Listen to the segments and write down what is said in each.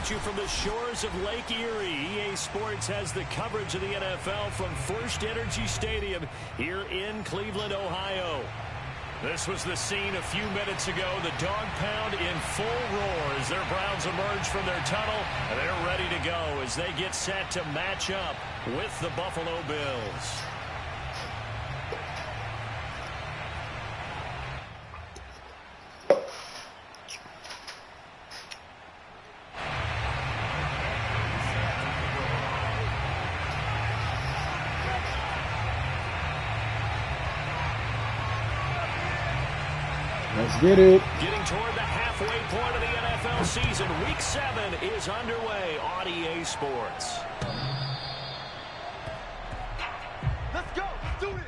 at you from the shores of Lake Erie. EA Sports has the coverage of the NFL from First Energy Stadium here in Cleveland, Ohio. This was the scene a few minutes ago. The dog pound in full roar as their Browns emerge from their tunnel. And they're ready to go as they get set to match up with the Buffalo Bills. Let's get it. Getting toward the halfway point of the NFL season. Week 7 is underway on EA Sports. Let's go. Let's do this.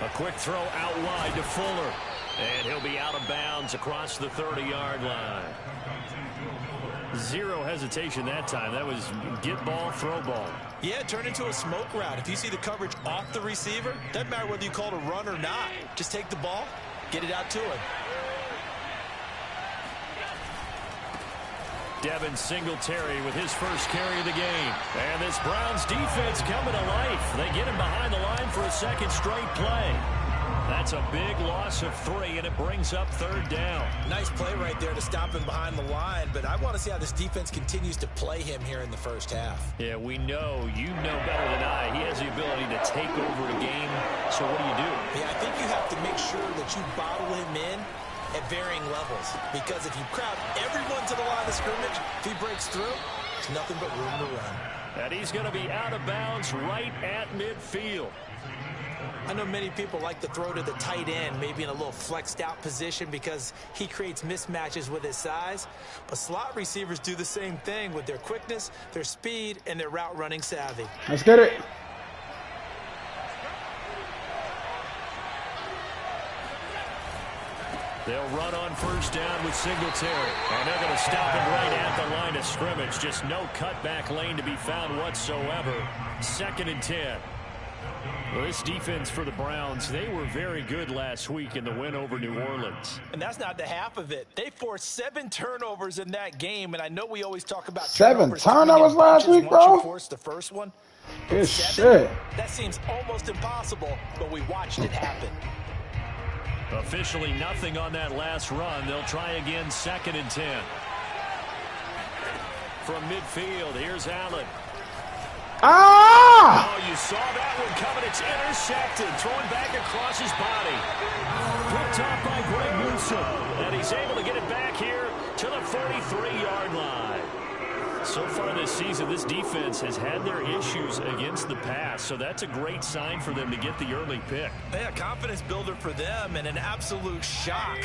A quick throw out wide to Fuller. And he'll be out of bounds across the 30-yard line. Zero hesitation that time. That was get ball, throw ball. Yeah, it turned into a smoke route. If you see the coverage off the receiver, doesn't matter whether you call it a run or not. Just take the ball, get it out to him. Devin Singletary with his first carry of the game. And this Browns defense coming to life. They get him behind the line for a second straight play. That's a big loss of 3, and it brings up 3rd down. Nice play right there to stop him behind the line, but I want to see how this defense continues to play him here in the first half. Yeah, we know, you know better than I, he has the ability to take over a game. So what do? Yeah, I think you have to make sure that you bottle him in at varying levels, because if you crowd everyone to the line of scrimmage, if he breaks through, there's nothing but room to run. And he's going to be out of bounds right at midfield. I know many people like to throw to the tight end, maybe in a little flexed out position because he creates mismatches with his size. But slot receivers do the same thing with their quickness, their speed, and their route running savvy. Let's get it. They'll run on first down with Singletary. And they're going to stop him right at the line of scrimmage. Just no cutback lane to be found whatsoever. 2nd and 10. Well, this defense for the Browns, they were very good last week in the win over New Orleans. And that's not the half of it. They forced 7 turnovers in that game, and I know we always talk about 7 turnovers last week, bro? Once you forced the first one, good shit. That seems almost impossible, but we watched it happen. Officially nothing on that last run. They'll try again 2nd and 10. From midfield, here's Allen. Ah! Oh, you saw that one coming. It's intercepted. Throwing back across his body. Picked off by Greg Newsome. And he's able to get it back here to the 43-yard line. So far this season, this defense has had their issues against the pass. So that's a great sign for them to get the early pick. Yeah, confidence builder for them and an absolute shock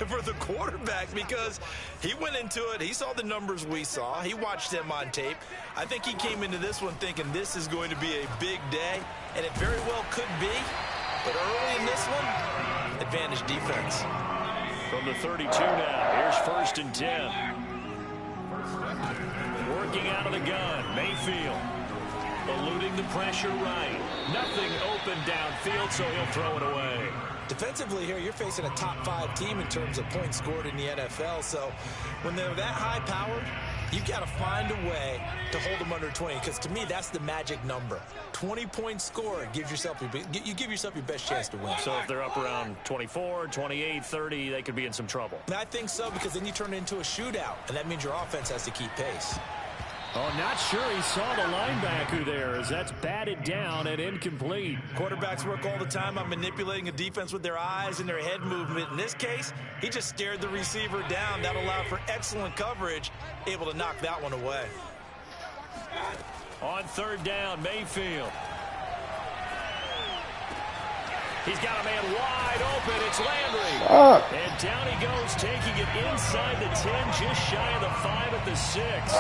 for the quarterback because he went into it. He saw the numbers we saw. He watched them on tape. I think he came into this one thinking this is going to be a big day, and it very well could be. But early in this one, advantage defense. From the 32 now, here's 1st and 10. Working out of the gun, Mayfield. Eluding the pressure right. Nothing open downfield, so he'll throw it away. Defensively here, you're facing a top 5 team in terms of points scored in the NFL. So when they're that high powered, you've got to find a way to hold them under 20. Because to me, that's the magic number. 20 points scored gives yourself you give yourself your best chance to win. So if they're up around 24, 28, 30, they could be in some trouble. And I think so, because then you turn it into a shootout, and that means your offense has to keep pace. Oh, not sure he saw the linebacker there as that's batted down and incomplete. Quarterbacks work all the time on manipulating a defense with their eyes and their head movement. In this case, he just stared the receiver down. That allowed for excellent coverage, able to knock that one away. On 3rd down, Mayfield. He's got a man wide open. It's Landry. And down he goes, taking it inside the 10, just shy of the 5 at the 6.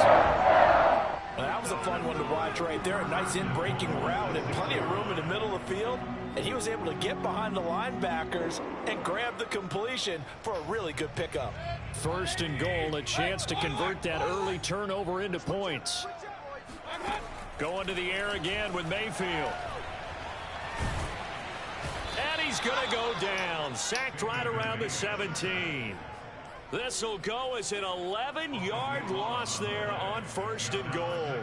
Well, that was a fun one to watch right there. A nice in-breaking route and plenty of room in the middle of the field. And he was able to get behind the linebackers and grab the completion for a really good pickup. 1st and goal, a chance to convert that early turnover into points. Going to the air again with Mayfield. And he's going to go down. Sacked right around the 17. This will go as an 11-yard loss there on 1st and goal.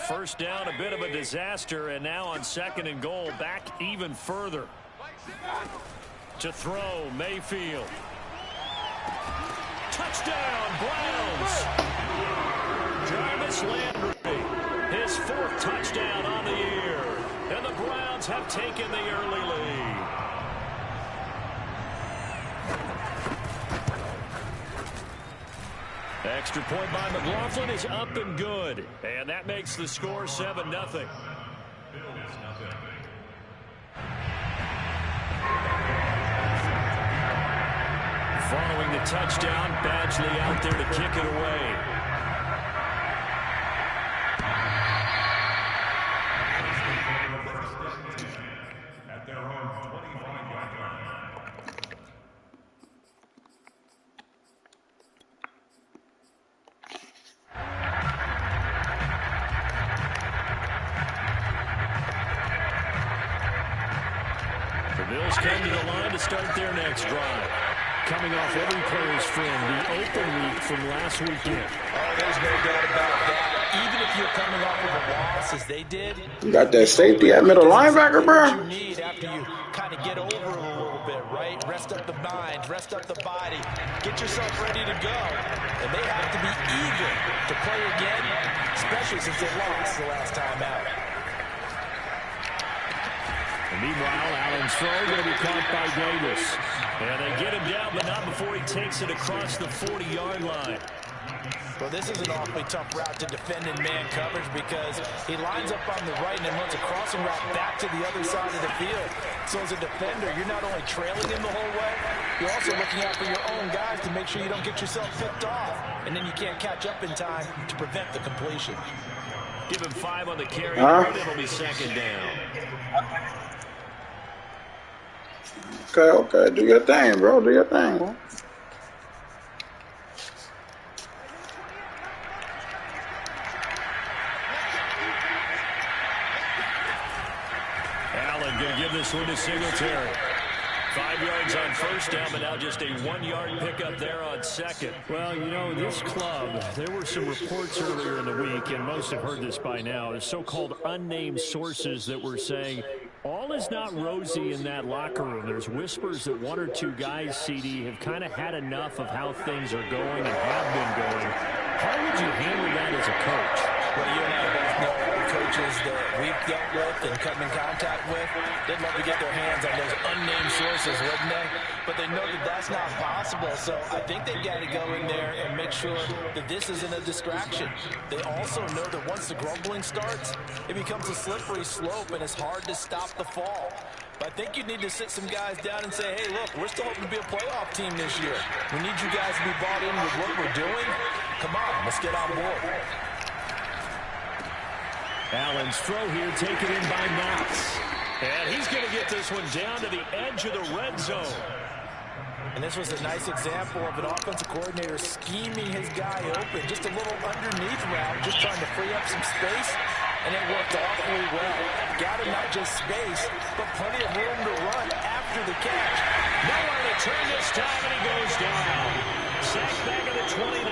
First down, a bit of a disaster, and now on 2nd and goal, back even further. To throw, Mayfield. Touchdown, Browns. Jarvis Landry, his 4th touchdown on the year. And the Browns have taken the early lead. Extra point by McLaughlin is up and good. And that makes the score 7-0. Following the touchdown, Badgley out there to kick it away. At their own 25-yard line. The Bills come to the line to start their next drive. Coming off every player's friend, the open week from last weekend. Oh, there's no doubt about that. Even if you're coming off of a loss as they did. You got that safety at middle linebacker, bro. You need after you kind of get over it a little bit, right? Rest up the mind, rest up the body, get yourself ready to go. And they have to be eager to play again, especially since they lost the last time out. And meanwhile, Allen's throw going to be caught by Davis. And they get him down, but not before he takes it across the 40-yard line. Well, this is an awfully tough route to defend in man coverage because he lines up on the right and then runs a crossing route back to the other side of the field. So as a defender, you're not only trailing him the whole way, you're also looking out for your own guys to make sure you don't get yourself picked off. And then you can't catch up in time to prevent the completion. Give him 5 on the carry, and it'll be 2nd down. Okay, do your thing, bro. Do your thing, bro. Allen going to give this one to Singletary. 5 yards on 1st down, but now just a 1-yard pickup there on 2nd. Well, you know, this club, there were some reports earlier in the week, and most have heard this by now, the so-called unnamed sources that were saying all is not rosy in that locker room. There's whispers that 1 or 2 guys, CD, have kind of had enough of how things are going and have been going. How would you handle that as a coach? Well, you and I both know the coaches that we've dealt with and come in contact with, they'd love to get their hands on those unnamed sources, wouldn't they? But they know that that's not possible, so I think they've got to go in there and make sure that this isn't a distraction. They also know that once the grumbling starts, it becomes a slippery slope and it's hard to stop the fall. But I think you need to sit some guys down and say, hey, look, we're still hoping to be a playoff team this year. We need you guys to be bought in with what we're doing. Come on, let's get on board. Allen's throw here taken in by Knox. And he's going to get this one down to the edge of the red zone. And this was a nice example of an offensive coordinator scheming his guy open. Just a little underneath route, just trying to free up some space. And it worked awfully well. Got him not just space, but plenty of room to run after the catch. Nowhere to turn this time, and he goes down. Sacked back at the 29.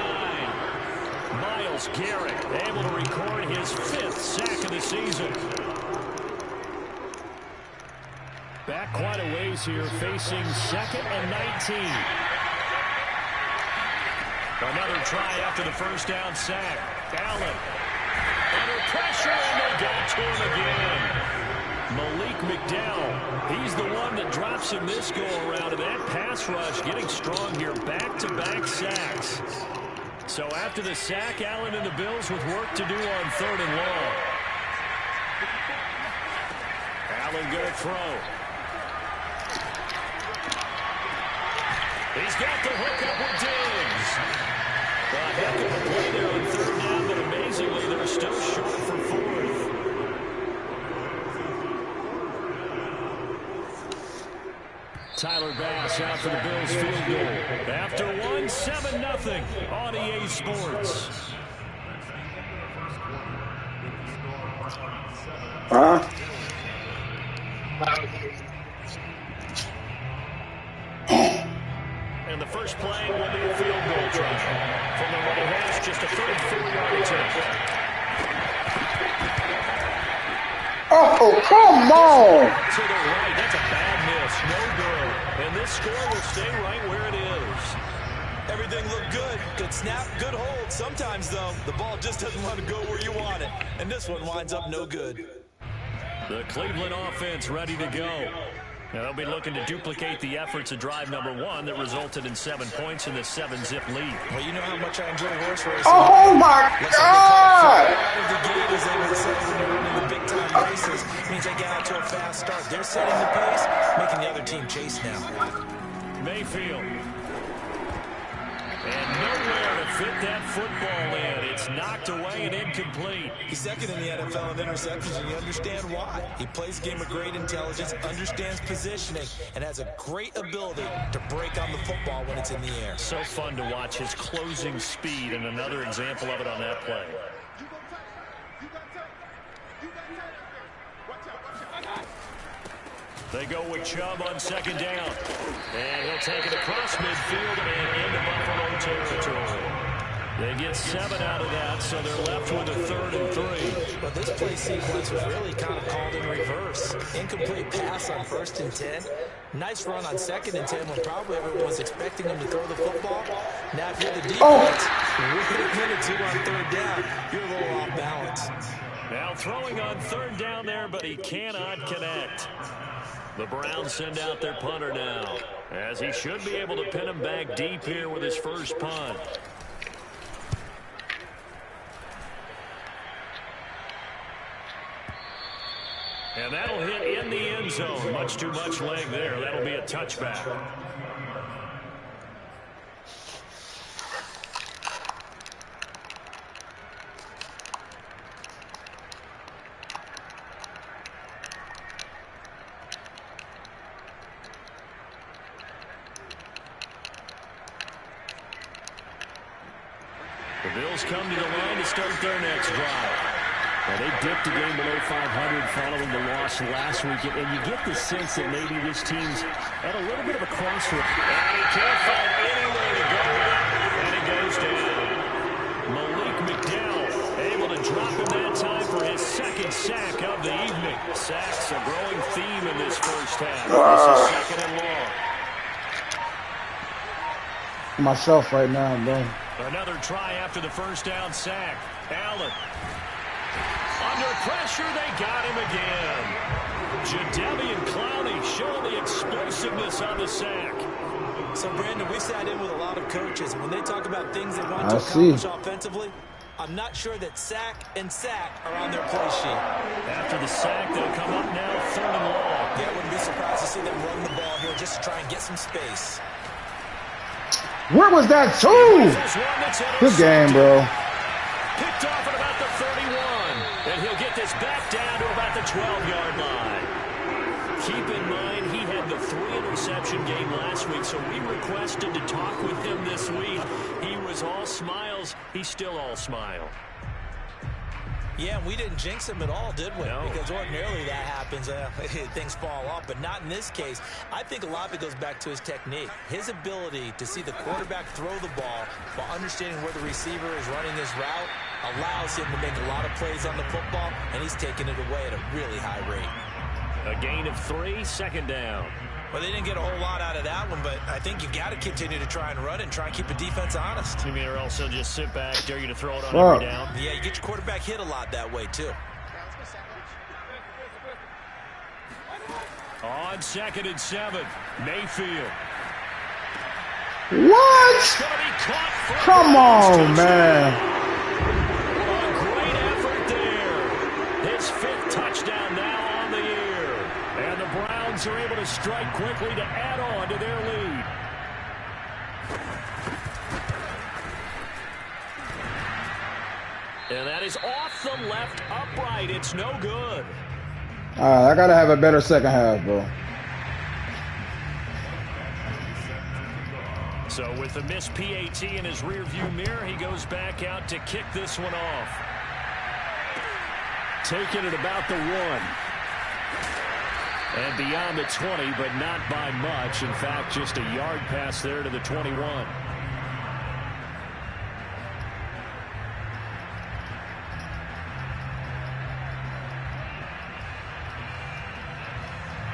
Myles Garrett able to record his 5th sack of the season. Back quite a ways here, facing 2nd and 19. Another try after the 1st down sack. Allen under pressure, and they got to him again. Malik McDowell, he's the one that drops him this go-around, and that pass rush getting strong here, back-to-back sacks. So after the sack, Allen and the Bills with work to do on 3rd and long. Allen going to throw. He's got the hook up with Diggs. A heck of a play there on 3rd down, but amazingly, they're still short for 4th. Tyler Bass out for the Bills field goal. After one, 7-0 on EA Sports. And the first play will be a field goal try. From the right hash, just a 34-yard attempt. Oh, come on! To the right, that's a bad miss. No good. And this score will stay right where it is. Everything looked good. Good snap, good hold. Sometimes, though, the ball just doesn't want to go where you want it. And this one winds up no good. The Cleveland offense ready to go. Now they'll be looking to duplicate the efforts of drive number 1 that resulted in 7 points in the 7-zip lead. Well, you know how much I enjoy horse racing. Oh, my God! Out of the gate, as they would say when you're running the big-time races, means they get out to a fast start. They're setting the pace, making the other team chase now. Mayfield. And nowhere to fit that football in. It's knocked away and incomplete. He's second in the NFL in interceptions, and you understand why. He plays a game of great intelligence, understands positioning, and has a great ability to break on the football when it's in the air. So fun to watch his closing speed, and another example of it on that play. They go with Chubb on 2nd down. And he'll take it across midfield and into Buffalo territory. They get 7 out of that, so they're left with a 3rd and 3. But this play sequence was really kind of called in reverse. Incomplete pass on 1st and 10. Nice run on 2nd and 10 when probably everyone was expecting him to throw the football. Now if you're the defense, with a minute 2 on 3rd down, you're a little off balance. Now throwing on 3rd down there, but he cannot connect. The Browns send out their punter now, as he should be able to pin him back deep here with his first punt. And that'll hit in the end zone. Much too much leg there. That'll be a touchback. The Bills come to the line to start their next drive. Well, they dipped the game below 500 following the loss last week, and you get the sense that maybe this team's at a little bit of a crossroads. And he can't find any way to go with it, and it goes down. Malik McDowell able to drop him that time for his 2nd sack of the evening. Sacks a growing theme in this first half. This is 2nd and long. Myself right now, bro. Another try after the first down sack. Allen. Under pressure, they got him again. Jadeveon Clowney showing the explosiveness on the sack. So, Brandon, we sat in with a lot of coaches, and when they talk about things they want to accomplish offensively, I'm not sure that sack and sack are on their play sheet. After the sack, they'll come up now 3rd and long. Yeah, I wouldn't be surprised to see them run the ball here just to try and get some space. Where was that too? Good game, bro. Picked off at about the 31. And he'll get this back down to about the 12-yard line. Keep in mind, he had the 3-interception game last week, so we requested to talk with him this week. He was all smiles. He's still all smile. Yeah, we didn't jinx him at all, did we? No. Because ordinarily that happens. Things fall off, but not in this case. I think a lot of it goes back to his technique. His ability to see the quarterback throw the ball while understanding where the receiver is running his route allows him to make a lot of plays on the football, and he's taking it away at a really high rate. A gain of 3, 2nd down. Well, they didn't get a whole lot out of that one, but I think you've got to continue to try and run and try and keep the defense honest. You mean, or else they'll just sit back, dare you to throw it on every down? Yeah, you get your quarterback hit a lot that way, too. On 2nd and 7, Mayfield. What? Come on, man. A great effort there. His 5th touchdown now on the year. And the Browns are able to strike quickly to add on to their lead. And that is off the left upright. It's no good. I gotta have a better second half, bro. So with the missed PAT in his rearview mirror, he goes back out to kick this one off. Taking it about the 1. And beyond the 20, but not by much. In fact, just a yard pass there to the 21.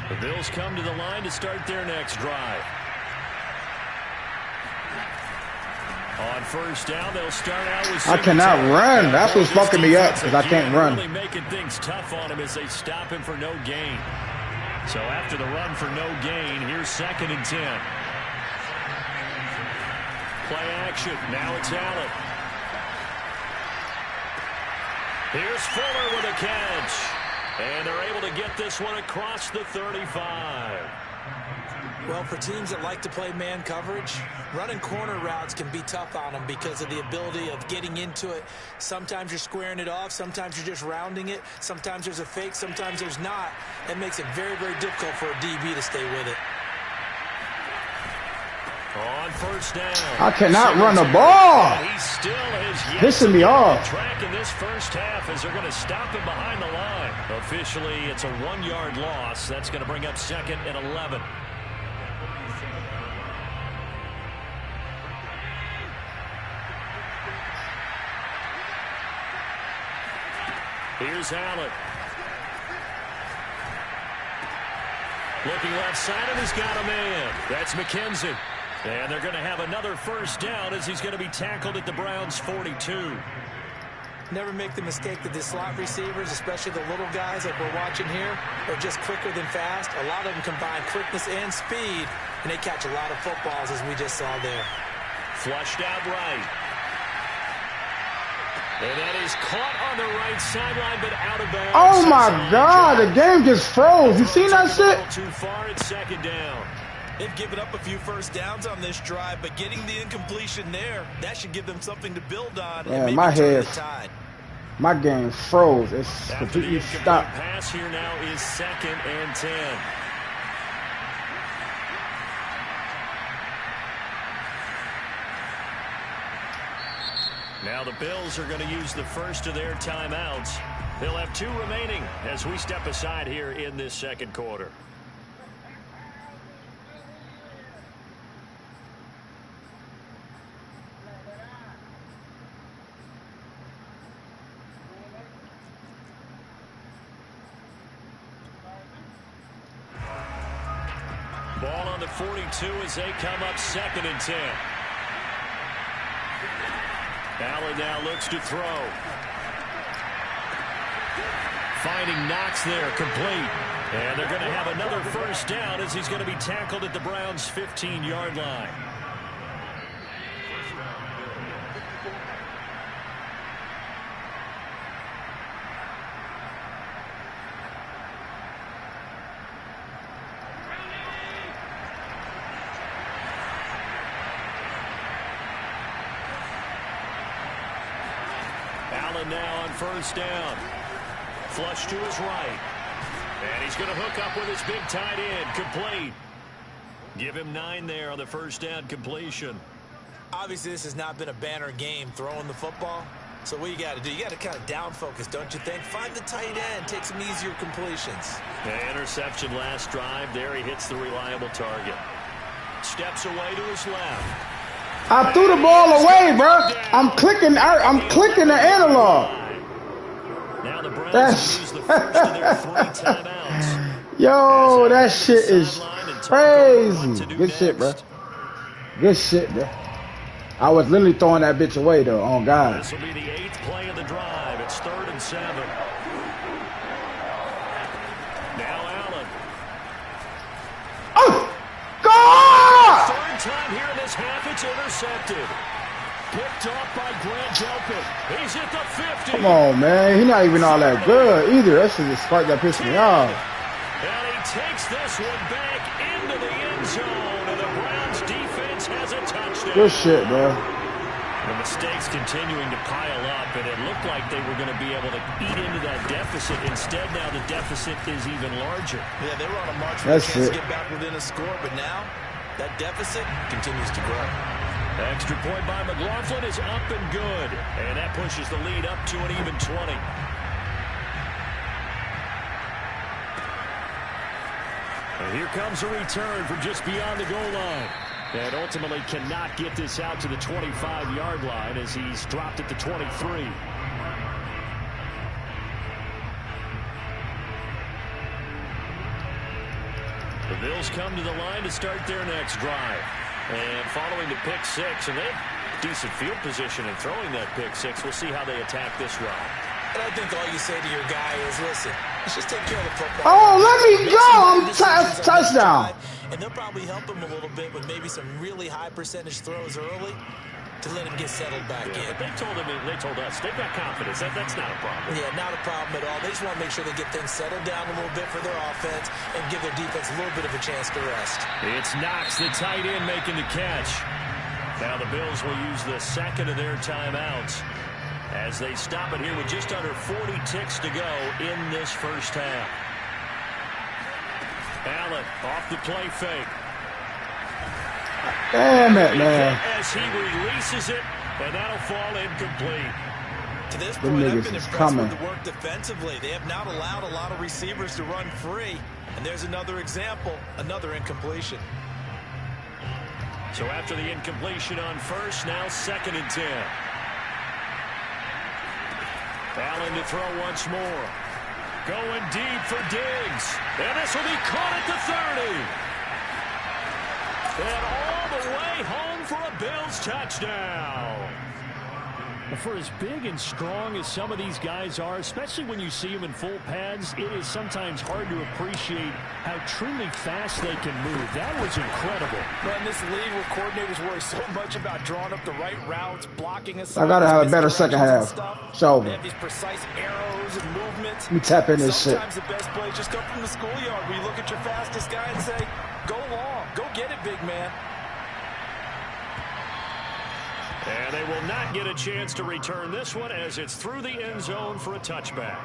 The Bills come to the line to start their next drive. On 1st down, they'll start out with I cannot run. That's what's fucking me up because I can't run. Really making things tough on him as they stop him for no gain. So after the run for no gain, here's 2nd and 10. Play action. Now it's Allen. Here's Fuller with a catch. And they're able to get this one across the 35. Well, for teams that like to play man coverage, running corner routes can be tough on them because of the ability of getting into it. Sometimes you're squaring it off. Sometimes you're just rounding it. Sometimes there's a fake. Sometimes there's not. That makes it very, very difficult for a DB to stay with it. On 1st down. I cannot run the ball. He still is pissing me off. Track in this first half as they're going to stop him behind the line. Officially, it's a 1-yard loss. That's going to bring up 2nd and 11. Here's Allen. Looking left side, and he's got a man. That's McKenzie. And they're going to have another 1st down as he's going to be tackled at the Browns' 42. Never make the mistake that the slot receivers, especially the little guys like we're watching here, are just quicker than fast. A lot of them combine quickness and speed, and they catch a lot of footballs, as we just saw there. Flushed out right. And that is caught on the right sideline, but out of bounds. Oh, my God. The game just froze. You seen that shit? Too far at 2nd down. They've given up a few 1st downs on this drive, but getting the incompletion there, that should give them something to build on. Yeah, and my maybe head, turn the tide. my game froze. It's completely stopped. Pass here now is 2nd and 10. Now the Bills are going to use the first of their timeouts. They'll have 2 remaining as we step aside here in this 2nd quarter. Ball on the 42 as they come up 2nd and 10. Allen now looks to throw. Finding Knox there, complete. And they're going to have another 1st down as he's going to be tackled at the Browns' 15-yard line. Allen now on 1st down. Flush to his right. And he's going to hook up with his big tight end. Complete. Give him 9 there on the 1st down completion. Obviously, this has not been a banner game throwing the football. So what you got to do, you got to kind of down focus, don't you think? Find the tight end, take some easier completions. The interception last drive. There he hits the reliable target. Steps away to his left. I threw the ball away, bro. I'm clicking the analog. Now the Browns use the first of their 3 timeouts. Yo, that shit is crazy. Good shit, bro. Good shit, bro. I was literally throwing that bitch away, though, on God. This will be the 8th play of the drive. It's 3rd and 7. Now Allen. It's intercepted. Picked off by Grant Delpit. He's at the 50. Come on, man. He's not even all that good either. That shit just sparked that pissed me off. And he takes this one back into the end zone, and the Browns defense has a touchdown. Good shit, bro. The mistakes continuing to pile up, and it looked like they were going to be able to eat into that deficit. Instead, now the deficit is even larger. Yeah, they were on a march for a chance to get back within a score, but now that deficit continues to grow. Extra point by McLaughlin is up and good, and that pushes the lead up to an even 20. And here comes a return from just beyond the goal line. And ultimately cannot get this out to the 25-yard line as he's dropped it to 23. The Bills come to the line to start their next drive. And following the pick six, and they have decent field position in throwing that pick six. We'll see how they attack this drive. And I think all you say to your guy is, listen, let's just take care of the football. Oh, let me go. I'm touchdown. And they'll probably help him a little bit with maybe some really high percentage throws early to let him get settled back in. But they told us they've got confidence. That's not a problem. Yeah, not a problem at all. They just want to make sure they get things settled down a little bit for their offense and give their defense a little bit of a chance to rest. It's Knox, the tight end, making the catch. Now the Bills will use the second of their timeouts as they stop it here with just under 40 ticks to go in this first half. Allen off the play fake. Damn it, man. As he releases it, and that'll fall incomplete. To this point, I've been impressed with the work defensively. They have not allowed a lot of receivers to run free. And there's another example, another incompletion. So after the incompletion on first, now 2nd and 10. Allen to throw once more. Going deep for Diggs. And this will be caught at the 30. And all the way home for a Bills touchdown. For as big and strong as some of these guys are, especially when you see them in full pads, it is sometimes hard to appreciate how truly fast they can move. That was incredible. But in this league where coordinators worry so much about drawing up the right routes, blocking I got to have a better second half. Show me. They have these precise arrows and movements. Let me tap in this shit. Sometimes the best plays just come from the schoolyard where you look at your fastest guy and say, go long, go get it, big man. And they will not get a chance to return this one as it's through the end zone for a touchback.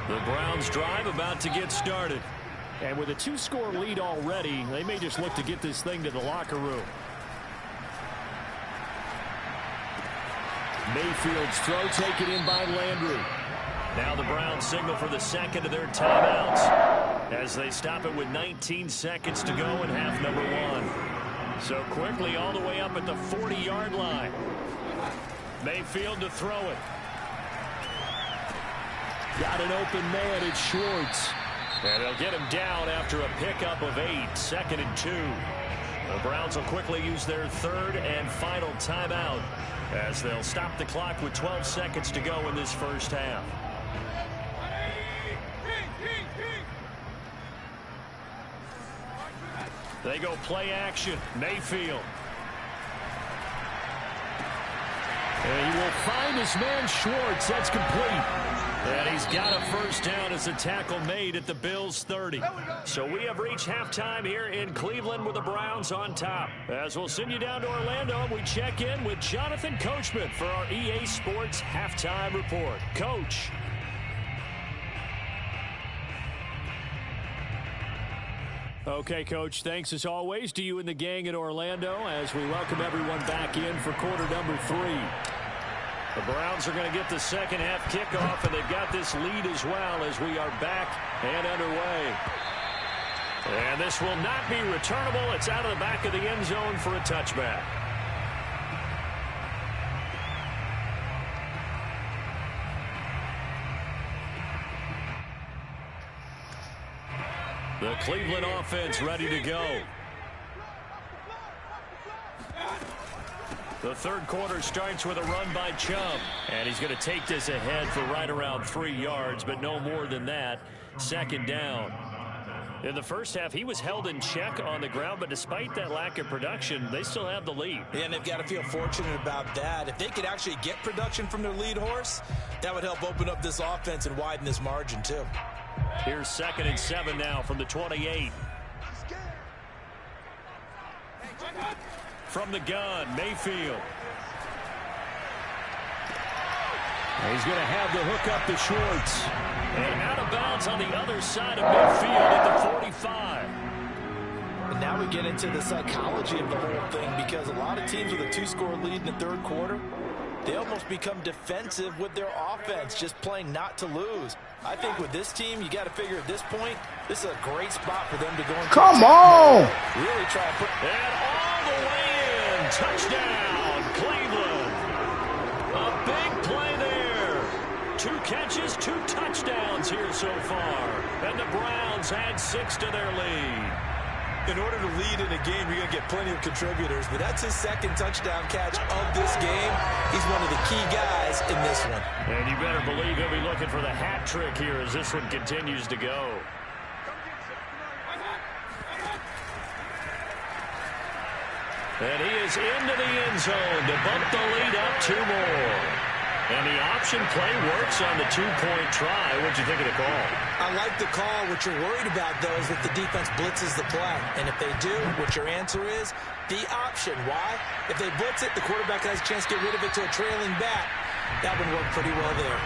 The Browns drive about to get started. And with a 2-score lead already, they may just look to get this thing to the locker room. Mayfield's throw taken in by Landry. Now the Browns signal for the second of their timeouts as they stop it with 19 seconds to go in half number 1. So quickly all the way up at the 40-yard line. Mayfield to throw it. Got an open man, it's Schwartz. And they'll get him down after a pickup of 8, 2nd and 2. The Browns will quickly use their third and final timeout as they'll stop the clock with 12 seconds to go in this first half. They go play action. Mayfield. And he will find his man Schwartz. That's complete. And he's got a first down as the tackle made at the Bills' 30. So we have reached halftime here in Cleveland with the Browns on top. As we'll send you down to Orlando, we check in with Jonathan Coachman for our EA Sports Halftime Report. Coach. Okay, Coach, thanks as always to you and the gang in Orlando as we welcome everyone back in for quarter number 3. The Browns are going to get the second half kickoff, and they've got this lead as well as we are back and underway. And this will not be returnable. It's out of the back of the end zone for a touchback. The Cleveland offense ready to go. The third quarter starts with a run by Chubb. And he's going to take this ahead for right around 3 yards, but no more than that. Second down. In the first half, he was held in check on the ground, but despite that lack of production, they still have the lead. And they've got to feel fortunate about that. If they could actually get production from their lead horse, that would help open up this offense and widen this margin, too. Here's 2nd and 7 now from the 28. From the gun, Mayfield. He's going to have the hook up to Schwartz. And out of bounds on the other side of midfield at the 45. And now we get into the psychology of the whole thing, because a lot of teams with a 2-score lead in the third quarter, they almost become defensive with their offense, just playing not to lose. I think with this team, you got to figure at this point, this is a great spot for them to go into. Come on! Really try to put. And all the way in. Touchdown, Cleveland. A big play there. 2 catches, 2 touchdowns here so far. And the Browns add 6 to their lead. In order to lead in a game, you're going to get plenty of contributors, but that's his 2nd touchdown catch of this game. He's one of the key guys in this one. And you better believe he'll be looking for the hat trick here as this one continues to go. And he is into the end zone to bump the lead up 2 more. And the option play works on the 2-point try. What'd you think of the call? I like the call. What you're worried about, though, is if the defense blitzes the play. And if they do, what your answer is, the option. Why? If they blitz it, the quarterback has a chance to get rid of it to a trailing back. That would work pretty well there.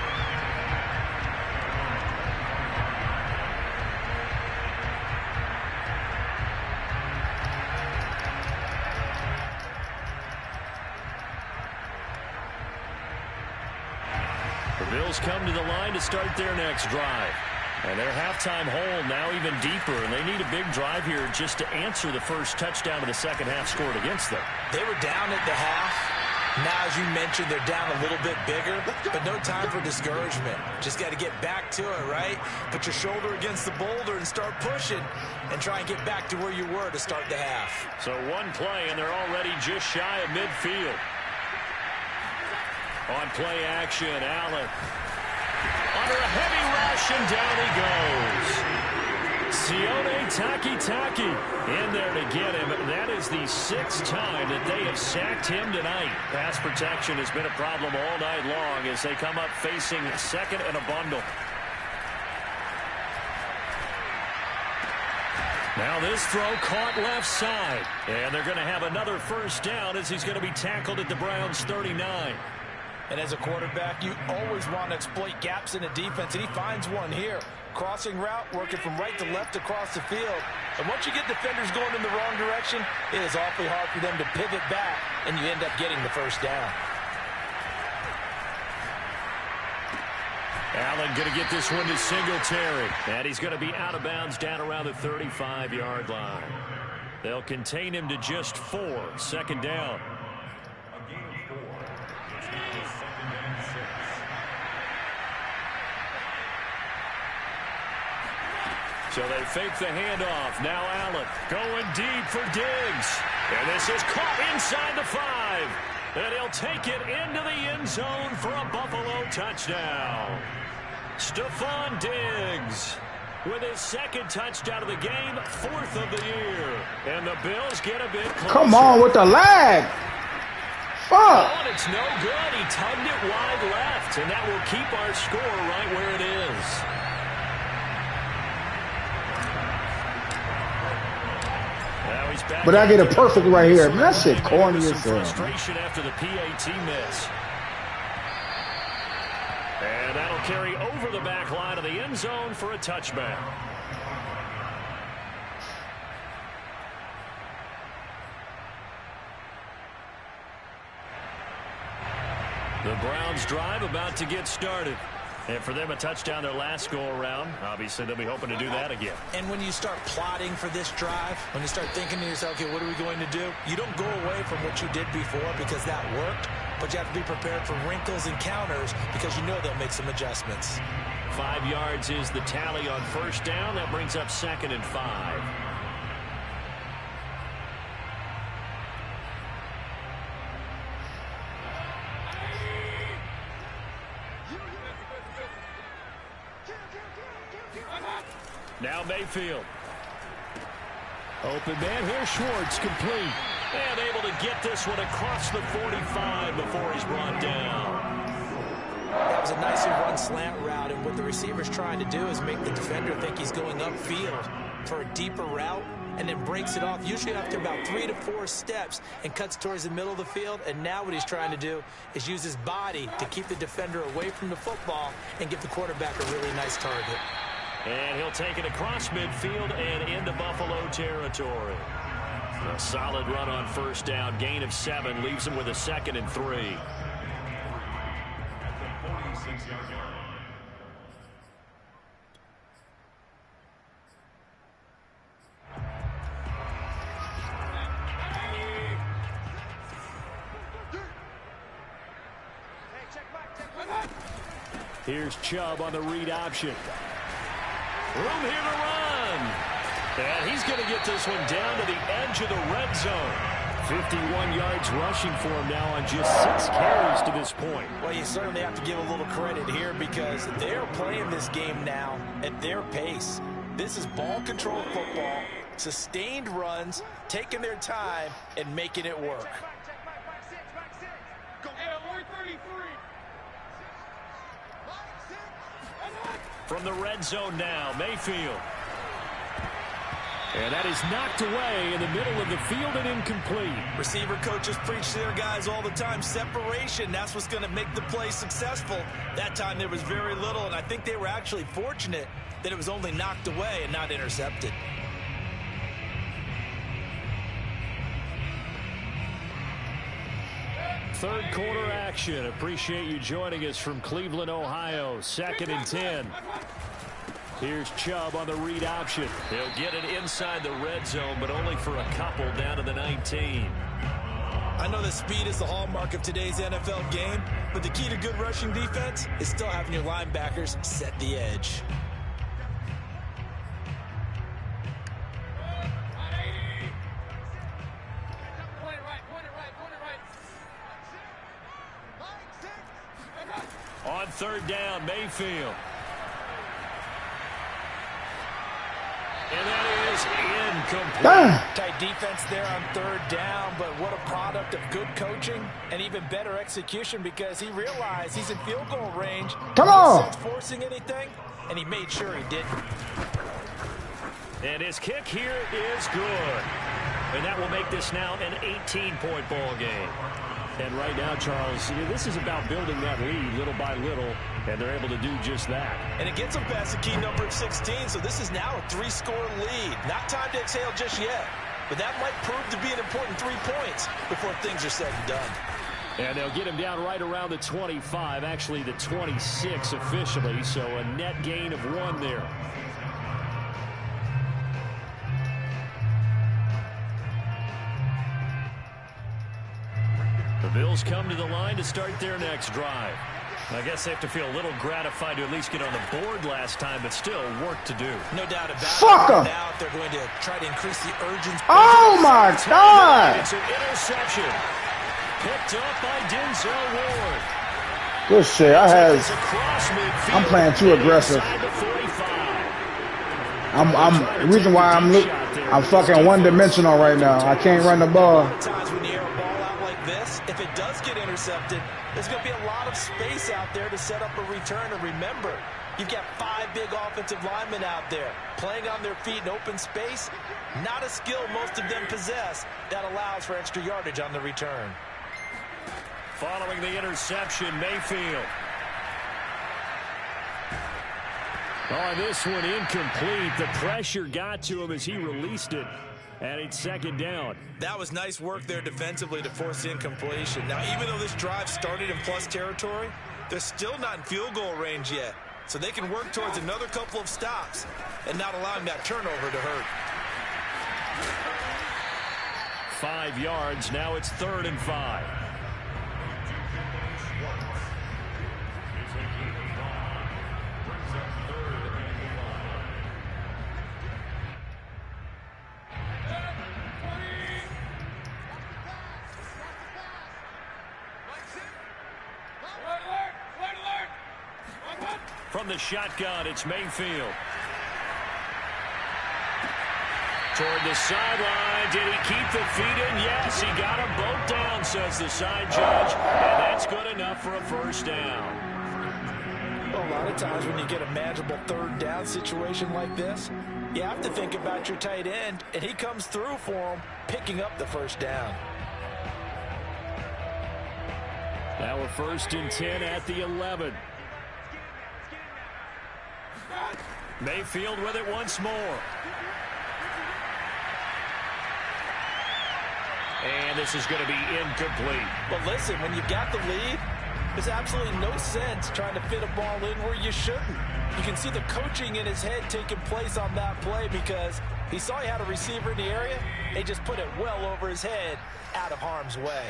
Bills come to the line to start their next drive. And their halftime hole now even deeper, and they need a big drive here just to answer the first touchdown of the second half scored against them. They were down at the half. Now, as you mentioned, they're down a little bit bigger, but no time for discouragement. Just got to get back to it, right? Put your shoulder against the boulder and start pushing and try and get back to where you were to start the half. So one play, and they're already just shy of midfield. On play action, Allen. Under a heavy rush, and down he goes. Sione Takitaki in there to get him. That is the 6th time that they have sacked him tonight. Pass protection has been a problem all night long as they come up facing 2nd and a bundle. Now this throw caught left side. And they're going to have another first down as he's going to be tackled at the Browns' 39. And as a quarterback, you always want to exploit gaps in the defense, and he finds one here. Crossing route, working from right to left across the field. And once you get defenders going in the wrong direction, it is awfully hard for them to pivot back, and you end up getting the first down. Allen going to get this one to Singletary. And he's going to be out of bounds down around the 35-yard line. They'll contain him to just 4. 2nd down. So they fake the handoff. Now Allen going deep for Diggs. And this is caught inside the 5. And he'll take it into the end zone for a Buffalo touchdown. Stephon Diggs with his 2nd touchdown of the game, 4th of the year. And the Bills get a bit closer. Come on with the lag. Fuck. Oh, and it's no good. He tugged it wide left. And that will keep our score right where it is. But I get it perfect right here. Man, that shit corny as hell. Frustration after the PAT miss. And that'll carry over the back line of the end zone for a touchback. The Browns drive about to get started. And for them, a touchdown their last go-around. Obviously, they'll be hoping to do that again. And when you start plotting for this drive, when you start thinking to yourself, okay, what are we going to do? You don't go away from what you did before because that worked. but you have to be prepared for wrinkles and counters because you know they'll make some adjustments. 5 yards is the tally on first down. That brings up 2nd and 5. Now Mayfield. Open man here, Schwartz, complete. And able to get this one across the 45 before he's brought down. That was a nicely run slant route, and what the receiver's trying to do is make the defender think he's going upfield for a deeper route, and then breaks it off, usually after about 3 to 4 steps, and cuts towards the middle of the field. And now what he's trying to do is use his body to keep the defender away from the football and give the quarterback a really nice target. And he'll take it across midfield and into Buffalo territory. A solid run on first down. Gain of 7 leaves him with a 2nd and 3. At the 46-yard line. Here's Chubb on the read option. Room here to run. And he's going to get this one down to the edge of the red zone. 51 yards rushing for him now on just 6 carries to this point. Well, you certainly have to give a little credit here because they're playing this game now at their pace. This is ball control football, sustained runs, taking their time, and making it work. From the red zone now, Mayfield. And that is knocked away in the middle of the field and incomplete. Receiver coaches preach to their guys all the time. Separation, that's what's going to make the play successful. That time there was very little, and I think they were actually fortunate that it was only knocked away and not intercepted. Third quarter action. Appreciate you joining us from Cleveland, Ohio. 2nd and 10. Here's Chubb on the read option. He'll get it inside the red zone, but only for a couple down to the 19. I know that speed is the hallmark of today's NFL game, but the key to good rushing defense is still having your linebackers set the edge. On third down, Mayfield. And that is incomplete. Tight defense there on third down, but what a product of good coaching and even better execution because he realized he's in field goal range. Come on! No sense forcing anything, and he made sure he didn't. And his kick here is good. And that will make this now an 18-point ball game. And right now, Charles, this is about building that lead little by little, and they're able to do just that. And it gets them past the key number of 16, so this is now a 3-score lead. Not time to exhale just yet, but that might prove to be an important 3 points before things are said and done. And they'll get him down right around the 25, actually the 26 officially, so a net gain of 1 there. The Bills come to the line to start their next drive. I guess they have to feel a little gratified to at least get on the board last time, but still work to do. No doubt about Fuck it. 'em. Now they're going to try to increase the urgency. Oh my God! It's an interception. Picked up by Denzel Ward. Good shit. I'm playing too aggressive. The reason why I'm fucking one-dimensional right now. I can't run the ball. Times when you air a ball out like this, if it does get intercepted, there's going to be a lot of space out there to set up a return. And remember, you've got 5 big offensive linemen out there playing on their feet in open space. Not a skill most of them possess that allows for extra yardage on the return. Following the interception, Mayfield. Oh, this one incomplete. The pressure got to him as he released it. And it's second down. That was nice work there defensively to force the incompletion. Now, even though this drive started in plus territory, they're still not in field goal range yet. So they can work towards another couple of stops and not allowing that turnover to hurt. 5 yards. Now it's 3rd and 5. from the shotgun. It's Mayfield. Toward the sideline. Did he keep the feet in? Yes, he got them both down, says the side judge. And that's good enough for a first down. Well, a lot of times when you get a manageable third down situation like this, you have to think about your tight end, and he comes through for him, picking up the first down. Now we're 1st and 10 at the 11. Mayfield with it once more. And this is going to be incomplete. Well, listen, when you've got the lead, there's absolutely no sense trying to fit a ball in where you shouldn't. You can see the coaching in his head taking place on that play because he saw he had a receiver in the area. He just put it well over his head, out of harm's way.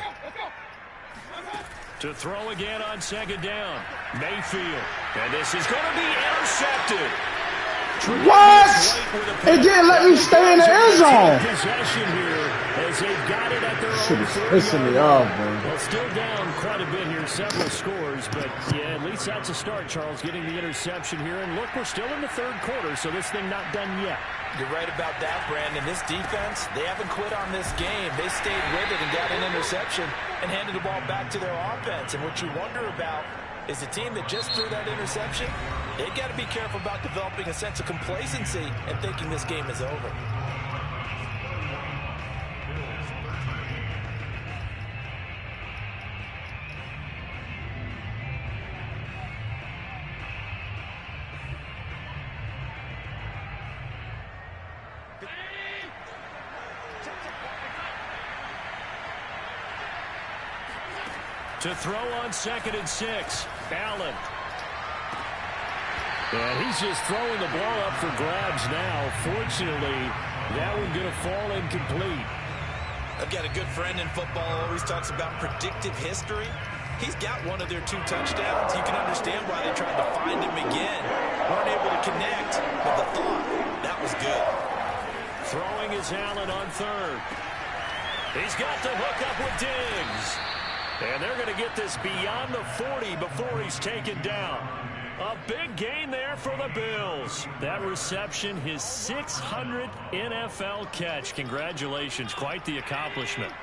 To throw again on 2nd down. Mayfield. And this is going to be intercepted. What? It didn't let me stay in the end zone. Possession here as they've got it at their Shit own is 30 pissing me off, man. Well, still down quite a bit here, several scores, but yeah, at least that's a start, Charles, getting the interception here. And look, we're still in the 3rd quarter, so this thing not done yet. You're right about that, Brandon. This defense, they haven't quit on this game. They stayed with it and got an interception and handed the ball back to their offense. And what you wonder about is the team that just threw that interception, they've got to be careful about developing a sense of complacency and thinking this game is over. To throw on 2nd and 6. Allen. And he's just throwing the ball up for grabs now. Fortunately, that one going to fall incomplete. I've got a good friend in football, always talks about predictive history. He's got one of their 2 touchdowns. You can understand why they tried to find him again. Weren't able to connect, but the thought, that was good. Throwing is Allen on 3rd. He's got the hook up with Diggs. And they're going to get this beyond the 40 before he's taken down. A big gain there for the Bills. That reception, his 600th NFL catch. Congratulations. Quite the accomplishment.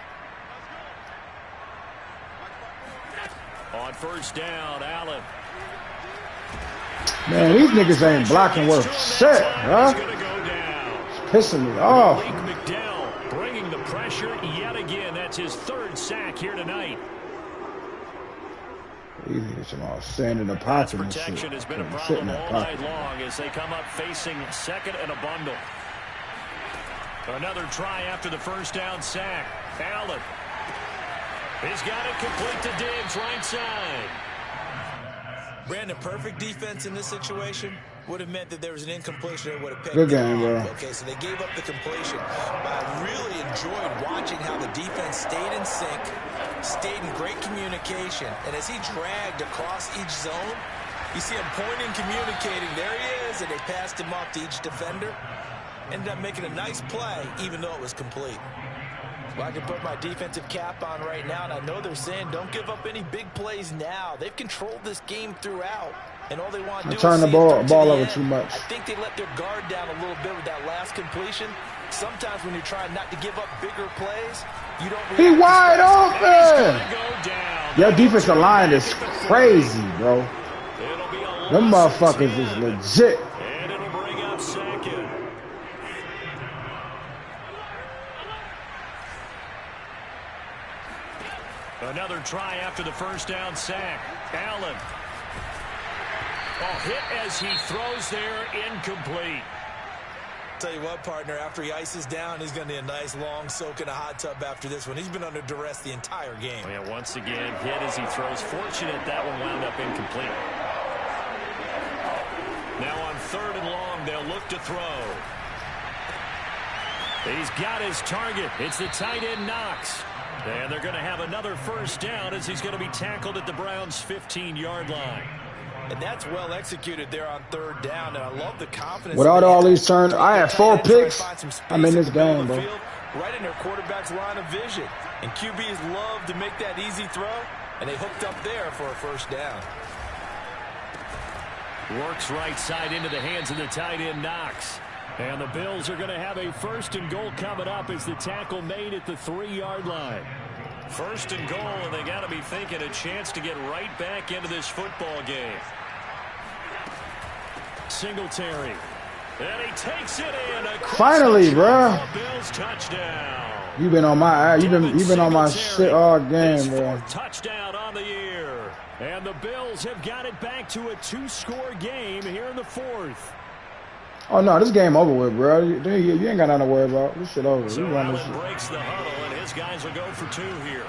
On 1st down, Allen. Man, these niggas ain't blocking worth shit, huh? It's pissing me off. McDowell bringing the pressure yet again. That's his 3rd sack here tonight. These niggas are all standing in the pocket and shit. Protection has been a problem all night long as they come up facing 2nd and a bundle. Another try after the 1st down sack. Allen. He's got it complete to Diggs, right side. Brandon, perfect defense in this situation would have meant that there was an incompletion that would have picked. Good game, bro. Okay, so they gave up the completion. But I really enjoyed watching how the defense stayed in sync, stayed in great communication. And as he dragged across each zone, you see him pointing, communicating. There he is, and they passed him off to each defender. Ended up making a nice play, even though it was complete. Well, I can put my defensive cap on right now, and I know they're saying don't give up any big plays now. They've controlled this game throughout, and all they want to do is turn the ball over too much. I think they let their guard down a little bit with that last completion. Sometimes when you're trying not to give up bigger plays, you don't react. He wide open! Your defensive line is crazy, bro. Them motherfuckers is legit. And it'll bring up 2nd. Another try after the 1st down sack. Allen. Oh, hit as he throws there, incomplete. Tell you what, partner, after he ices down, he's going to need a nice long soak in a hot tub after this one. He's been under duress the entire game. Oh, yeah, once again, hit as he throws. Fortunate that one wound up incomplete. Now on 3rd and long, they'll look to throw. He's got his target. It's the tight end Knox. And they're going to have another 1st down as he's going to be tackled at the Browns' 15-yard line. And that's well executed there on 3rd down, and I love the confidence. Without all these turns, I had 4 picks. I'm in this game, bro. Right in their quarterback's line of vision. And QBs love to make that easy throw, and they hooked up there for a 1st down. Works right side into the hands of the tight end, Knox. And the Bills are going to have a 1st and goal coming up as the tackle made at the 3-yard line. 1st and goal, and they got to be thinking a chance to get right back into this football game. Singletary. And he takes it in. Finally, bro. Bills touchdown. You've been on my shit all game, bro. Touchdown on the year. And the Bills have got it back to a 2-score game here in the 4th. Oh no, this game over with, bro. You ain't got nothing to worry about. This shit over. So Allen breaks the huddle, and his guys will go for 2 here.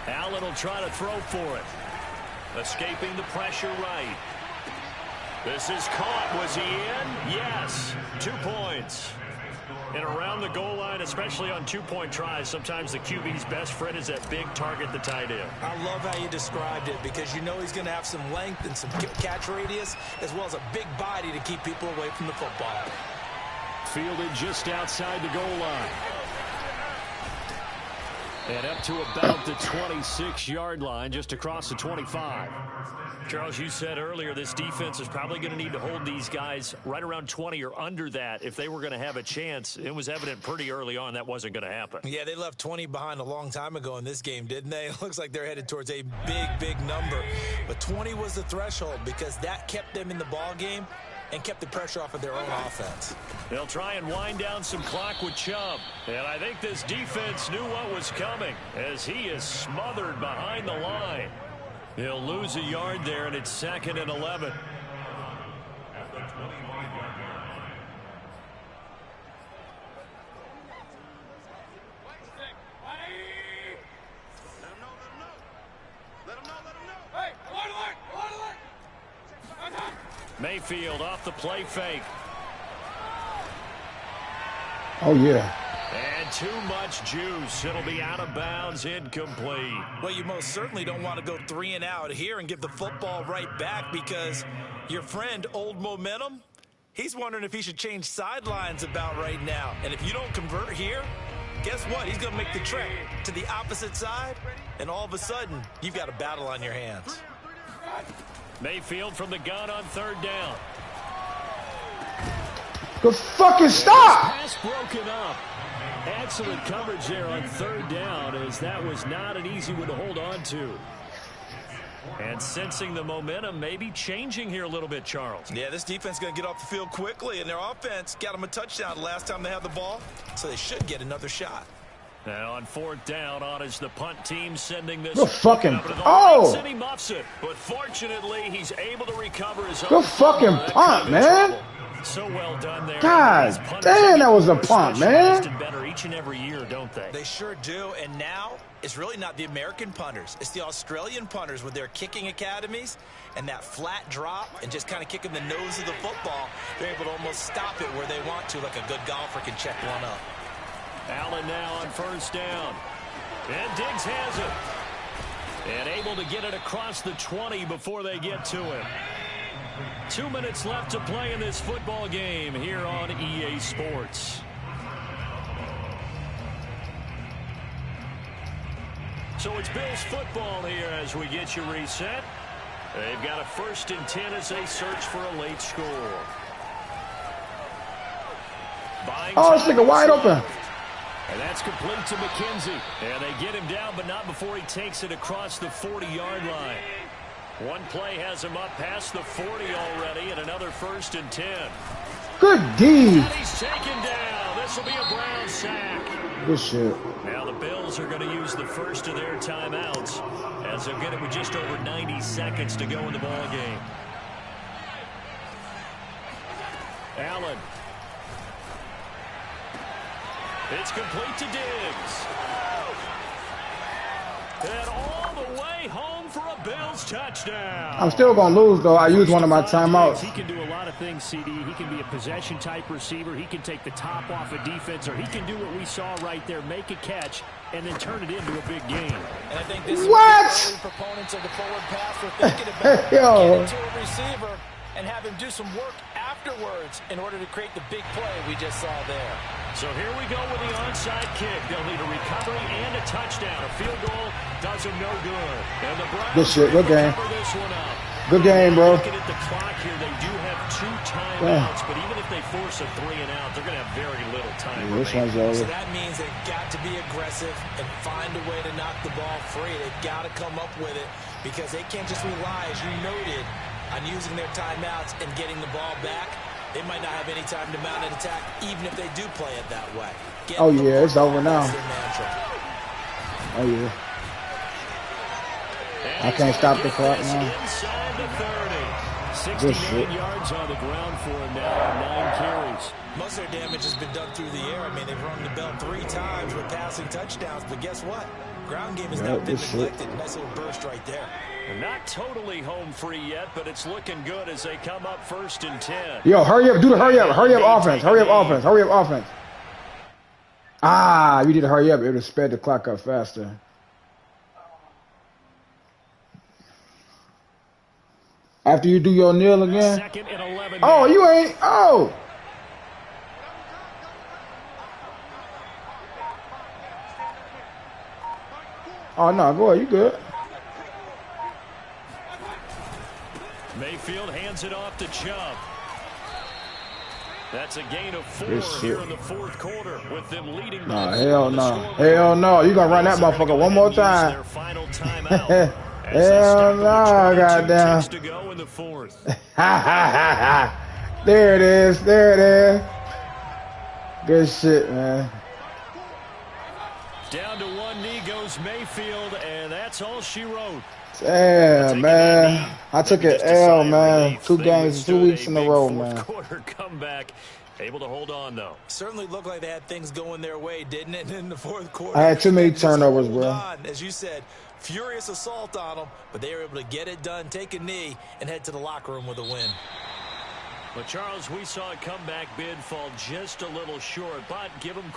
Allen will try to throw for it. Escaping the pressure right. This is caught. Was he in? Yes. 2 points. And around the goal line, especially on 2-point tries, sometimes the QB's best friend is that big target, the tight end. I love how you described it because you know he's going to have some length and some catch radius as well as a big body to keep people away from the football. Fielded just outside the goal line. And up to about the 26-yard line, just across the 25. Charles, you said earlier this defense is probably going to need to hold these guys right around 20 or under that if they were going to have a chance. It was evident pretty early on that wasn't going to happen. Yeah, they left 20 behind a long time ago in this game, didn't they? It looks like they're headed towards a big, big number. But 20 was the threshold because that kept them in the ball game and kept the pressure off of their own offense. They'll try and wind down some clock with Chubb. And I think this defense knew what was coming as he is smothered behind the line. He'll lose a yard there, and it's 2nd and 11. Mayfield off the play fake. Oh, yeah. And too much juice. It'll be out of bounds, incomplete. Well, you most certainly don't want to go 3 and out here and give the football right back because your friend, Old Momentum, he's wondering if he should change sidelines about right now. And if you don't convert here, guess what? He's going to make the trek to the opposite side, and all of a sudden, you've got a battle on your hands. Mayfield from the gun on 3rd down. Good fucking stop! Pass broken up. Excellent coverage there on 3rd down as that was not an easy one to hold on to. And sensing the momentum maybe changing here a little bit, Charles. Yeah, this defense is going to get off the field quickly, and their offense got them a touchdown last time they had the ball, so they should get another shot. Now on 4th down, on is the punt team sending this. Good fucking. Oh! And he muffs it, but fortunately he's able to recover his own. Good fucking punt, man. So well done there. God damn, that was a punt, man. Better each and every year, don't they? They sure do. And now it's really not the American punters. It's the Australian punters with their kicking academies and that flat drop and just kind of kicking the nose of the football. They're able to almost stop it where they want to, like a good golfer can check one up. Allen now on 1st down. And Diggs has it. And able to get it across the 20 before they get to it. 2 minutes left to play in this football game here on EA Sports. So it's Bills football here as we get you reset. They've got a 1st and 10 as they search for a late score. Oh, this nigga wide open. And that's complete to McKenzie. And they get him down, but not before he takes it across the 40-yard line. One play has him up past the 40 already, and another 1st and 10. Good D. And he's taken down. This will be a Brown sack. Good shit. Now the Bills are going to use the first of their timeouts as they'll get it with just over 90 seconds to go in the ball game. Allen. It's complete to Diggs. And all the way home for a Bills touchdown. I'm still going to lose, though. I used one of my timeouts. He can do a lot of things, CD. He can be a possession-type receiver. He can take the top off a defense, or he can do what we saw right there, make a catch, and then turn it into a big game. And I think this is what the proponents of the forward pass were thinking about. Get it to a receiver and have him do some work afterwards in order to create the big play we just saw there. So here we go with the onside kick. They'll need a recovery and a touchdown. A field goal does them no good. And the Browns good shit, good game. cover this one up. Good game, bro. Looking at the clock here, they do have 2 timeouts, but even if they force a 3 and out, they're going to have very little time. Yeah, this one's over. So that means they've got to be aggressive and find a way to knock the ball free. They've got to come up with it because they can't just rely, as you noted, on using their timeouts and getting the ball back. They might not have any time to mount an attack, even if they do play it that way. Oh, yeah, it's over now. Oh, yeah. I can't stop the clock now. Inside the 30. 69 yards on the ground for him now, 9 carries. Most of their damage has been done through the air. I mean, they've rung the bell 3 times with passing touchdowns, but guess what? Ground game has not been neglected. Nice little burst right there. Not totally home free yet, but it's looking good as they come up 1st and 10. Yo, hurry up, do the hurry up offense, hurry up offense. Ah, you need to hurry up. It would have sped the clock up faster. After you do your kneel again. 2nd and 11. Oh, you ain't. Oh. Oh, no, go ahead. You good. Mayfield hands it off to Chubb. That's a gain of 4 here in the 4th quarter with them leading. Nah, hell no. Hell no. You going to run that motherfucker one more time. Their final timeout. Hell no, goddamn. To go in the 4th. There it is. There it is. Good shit, man. Down to one knee goes Mayfield, and that's all she wrote. Damn, man. I took an L, man. 2 games, 2 weeks in a row, man. Quarter comeback. Able to hold on, though. Certainly looked like they had things going their way, didn't it, in the 4th quarter? I had too many turnovers, bro. As you said, furious assault on them, but they were able to get it done, take a knee, and head to the locker room with a win. But, Charles, we saw a comeback bid fall just a little short, but give them